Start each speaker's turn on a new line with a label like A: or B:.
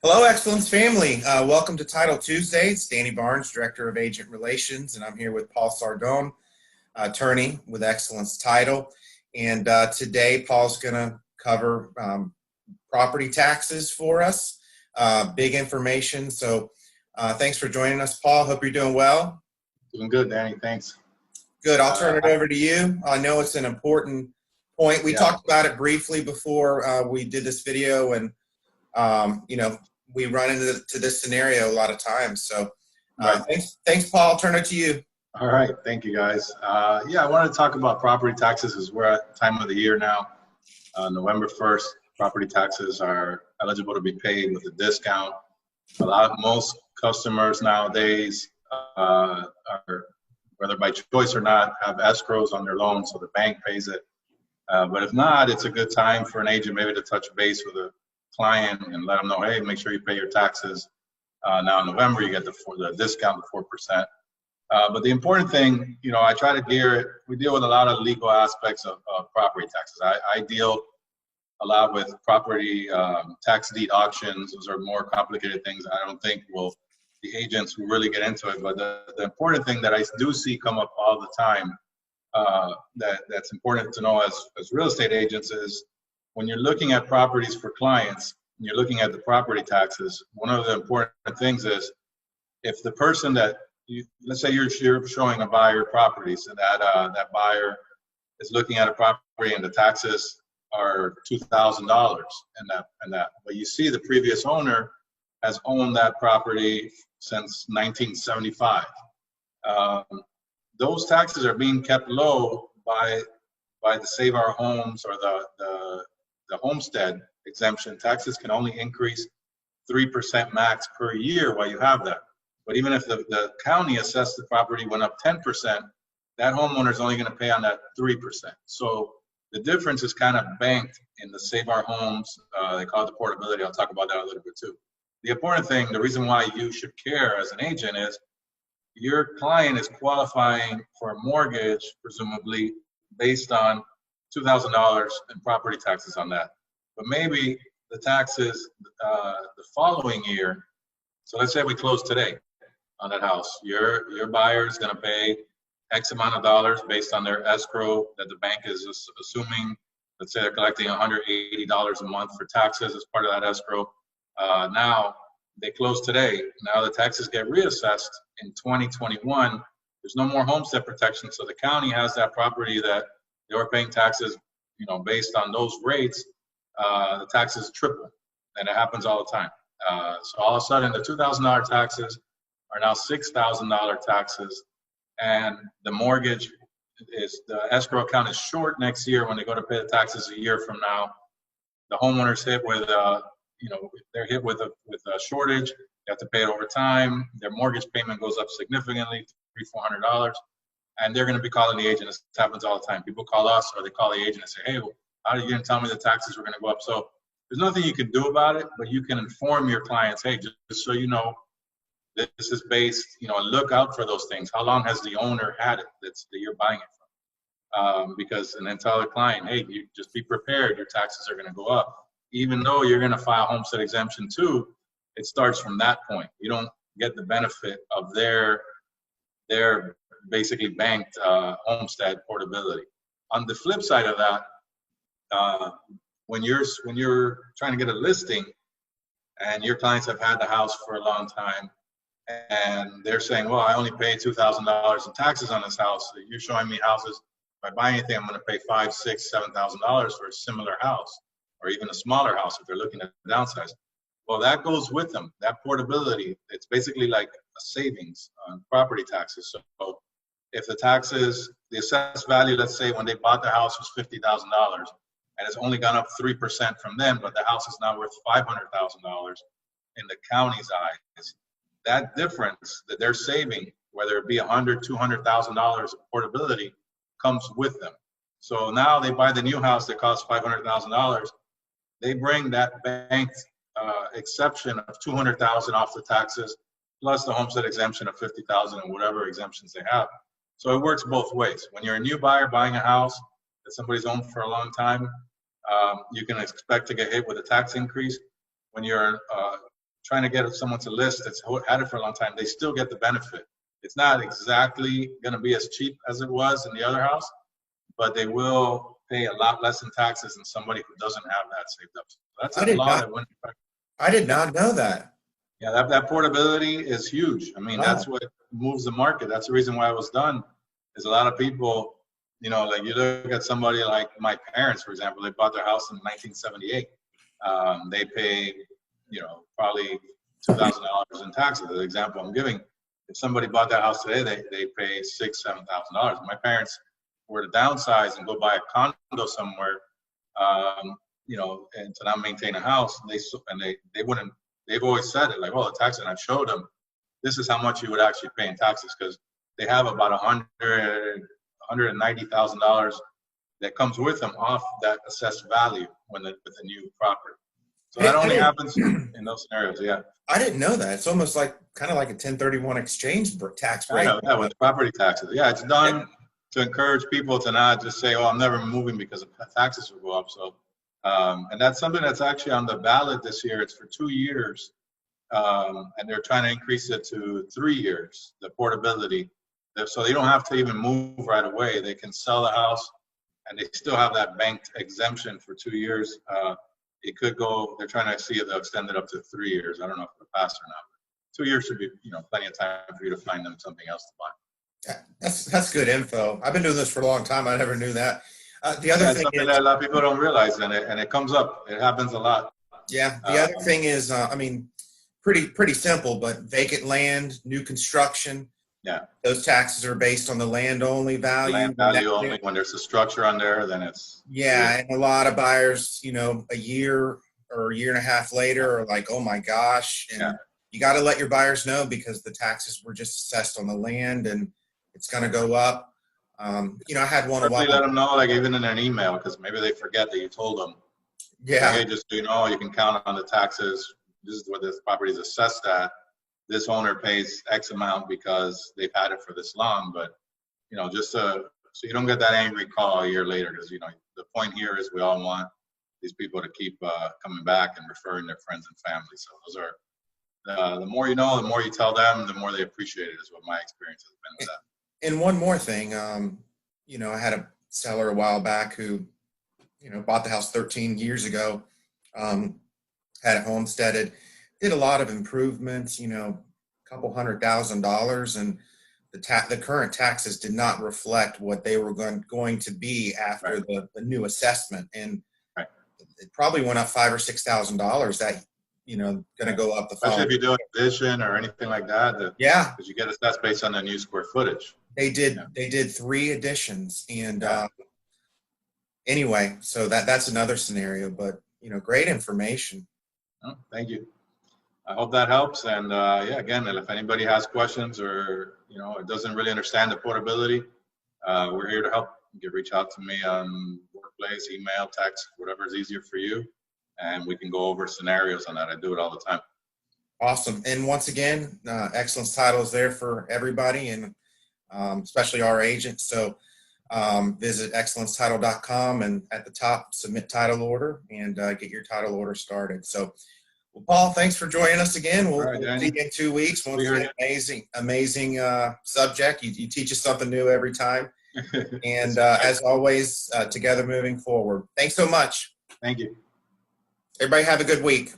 A: Hello, Excellence family. Welcome to Title Tuesday. It's Danny Barnes, Director of Agent Relations, and I'm here with Paul Sardone, attorney with Excellence Title. And today, Paul's going to cover property taxes for us. Big information. So thanks for joining us, Paul. Hope you're doing well.
B: Doing good, Danny. Thanks.
A: Good. I'll turn it over to you. I know it's an important point. We talked about it briefly before we did this video, and we run into this scenario a lot of times. So thanks, Paul. I'll turn it to you.
B: All right. Thank you, guys. I wanted to talk about property taxes as we're at time of the year now. November 1st, property taxes are eligible to be paid with a discount. Most customers nowadays are, whether by choice or not, have escrows on their loans, so the bank pays it. But if not, it's a good time for an agent maybe to touch base with a client and let them know, hey, make sure you pay your taxes. Now in November, you get the discount of 4%. But the important thing, I try to we deal with a lot of legal aspects of property taxes. I deal a lot with property tax deed auctions. Those are more complicated things. I don't think the agents will really get into it. But the important thing that I do see come up all the time that's important to know as real estate agents is when you're looking at properties for clients, and you're looking at the property taxes, one of the important things is if the person let's say you're showing a buyer properties and that buyer is looking at a property and the taxes are $2,000 and that, but you see the previous owner has owned that property since 1975. Those taxes are being kept low by the Save Our Homes or the homestead exemption. Taxes can only increase 3% max per year while you have that. But even if the county assessed the property went up 10%, that homeowner is only going to pay on that 3%. So the difference is kind of banked in the Save Our Homes. They call it the portability. I'll talk about that a little bit too. The important thing, the reason why you should care as an agent is your client is qualifying for a mortgage, presumably based on $2,000 in property taxes on that. But maybe the taxes the following year, so let's say we close today on that house, your buyer is going to pay X amount of dollars based on their escrow that the bank is assuming. Let's say they're collecting $180 a month for taxes as part of that escrow. Now they close today. Now the taxes get reassessed in 2021. There's no more homestead protection, so the county has that property that they were paying taxes, based on those rates. The taxes triple, and it happens all the time. So all of a sudden, the $2,000 taxes are now $6,000 taxes, and the mortgage the escrow account is short next year when they go to pay the taxes a year from now. The homeowner's hit with they're hit with a shortage. They have to pay it over time. Their mortgage payment goes up significantly, $300-400, and they're going to be calling the agent. This happens all the time. People call us or they call the agent and say, hey, how are you going to tell me the taxes were going to go up? So there's nothing you can do about it, but you can inform your clients, hey, just so you know, this is based, look out for those things. How long has the owner had it that you're buying it from? And then tell the client, hey, you just be prepared. Your taxes are going to go up. Even though you're going to file homestead exemption too, it starts from that point. You don't get the benefit of their basically banked homestead portability. On the flip side of that, when you're trying to get a listing and your clients have had the house for a long time and they're saying, well, I only pay $2,000 in taxes on this house. So you're showing me houses. If I buy anything, I'm going to pay $5,000, $6,000, $7,000 for a similar house or even a smaller house if they're looking at downsizing. Well, that goes with them. That portability, it's basically like a savings on property taxes. So if the assessed value, let's say when they bought the house was $50,000 and it's only gone up 3% from then, but the house is now worth $500,000 in the county's eyes, that difference that they're saving, whether it be $100,000, $200,000 of portability, comes with them. So now they buy the new house that costs $500,000. They bring that banked exception of $200,000 off the taxes, plus the homestead exemption of $50,000 and whatever exemptions they have. So it works both ways. When you're a new buyer buying a house that somebody's owned for a long time, you can expect to get hit with a tax increase. When you're trying to get someone to list that's had it for a long time, they still get the benefit. It's not exactly going to be as cheap as it was in the other house, but they will pay a lot less in taxes than somebody who doesn't have that saved up. So that's
A: I
B: a
A: did
B: law
A: not,
B: that went.
A: I did not know that.
B: Yeah, that portability is huge. I mean,
A: Wow.
B: that's what moves the market. That's the reason why it was done. Is a lot of people, you know, like you look at somebody like my parents, for example, they bought their house in 1978. They pay, you know, probably $2,000 in taxes. The example I'm giving, if somebody bought that house today, they pay $6,000-7,000. My parents were to downsize and go buy a condo somewhere, you know, and to not maintain a house, they wouldn't. They've always said it, like, well, the tax, and I've showed them, this is how much you would actually pay in taxes, because they have about $190,000 that comes with them off that assessed value with the new property. So that only happens in those scenarios, yeah.
A: I didn't know that. It's almost like kind of like a 1031 exchange tax rate.
B: I know, yeah, with property taxes. Yeah, it's done to encourage people to not just say, oh, I'm never moving because the taxes will go up. So, and that's something that's actually on the ballot this year. It's for 2 years. And they're trying to increase it to 3 years, the portability. So they don't have to even move right away. They can sell the house and they still have that banked exemption for 2 years. It could go, they're trying to see if they'll extend it up to 3 years. I don't know if it'll pass or not. 2 years should be, you know, plenty of time for you to find them something else to buy.
A: Yeah, that's good info. I've been doing this for a long time. I never knew that. The other thing
B: something
A: is,
B: that a lot of people don't realize, and it comes up. It happens a lot.
A: yeah, the other thing is, I mean, pretty simple, but vacant land, new construction.
B: Yeah.
A: Those taxes are based on the land only value.
B: Land value only. When there's a structure on there, then it's.
A: Yeah, and a lot of buyers, you know, a year or a year and a half later are like, oh my gosh. And you got to let your buyers know, because the taxes were just assessed on the land and it's going to go up. You know, I had one.
B: Let them know, like even in an email, because maybe they forget that you told them.
A: Yeah.
B: Hey, just so you know, you can count on the taxes. This is what this property is assessed at. This owner pays X amount because they've had it for this long. But, you know, just so you don't get that angry call a year later, because, you know, the point here is we all want these people to keep coming back and referring their friends and family. So those are, the more you know, the more you tell them, the more they appreciate it, is what my experience has been with that.
A: And one more thing, you know, I had a seller a while back who, you know, bought the house 13 years ago, had it homesteaded, did a lot of improvements, you know, a couple $100,000, and the current taxes did not reflect what they were going to be after the new assessment, and it probably went up $5,000 or $6,000. That, you know, going to go up the
B: following. Especially if you're doing addition or anything like that.
A: Yeah,
B: because you get assessed based on the new square footage.
A: They did 3 additions, and anyway, so that's another scenario. But, you know, great information.
B: Oh, thank you. I hope that helps. And yeah, again, if anybody has questions or, you know, it doesn't really understand the portability, we're here to help. You can reach out to me on workplace, email, text, whatever is easier for you, and we can go over scenarios on that. I do it all the time.
A: Awesome. And once again, Excellence Title is there for everybody, and especially our agents. So visit excellencetitle.com, and at the top, submit title order and get your title order started. So, well, Paul, thanks for joining us again. We'll see you in 2 weeks. Once again, amazing subject. You teach us something new every time. And as always, together moving forward. Thanks so much.
B: Thank you.
A: Everybody have a good week.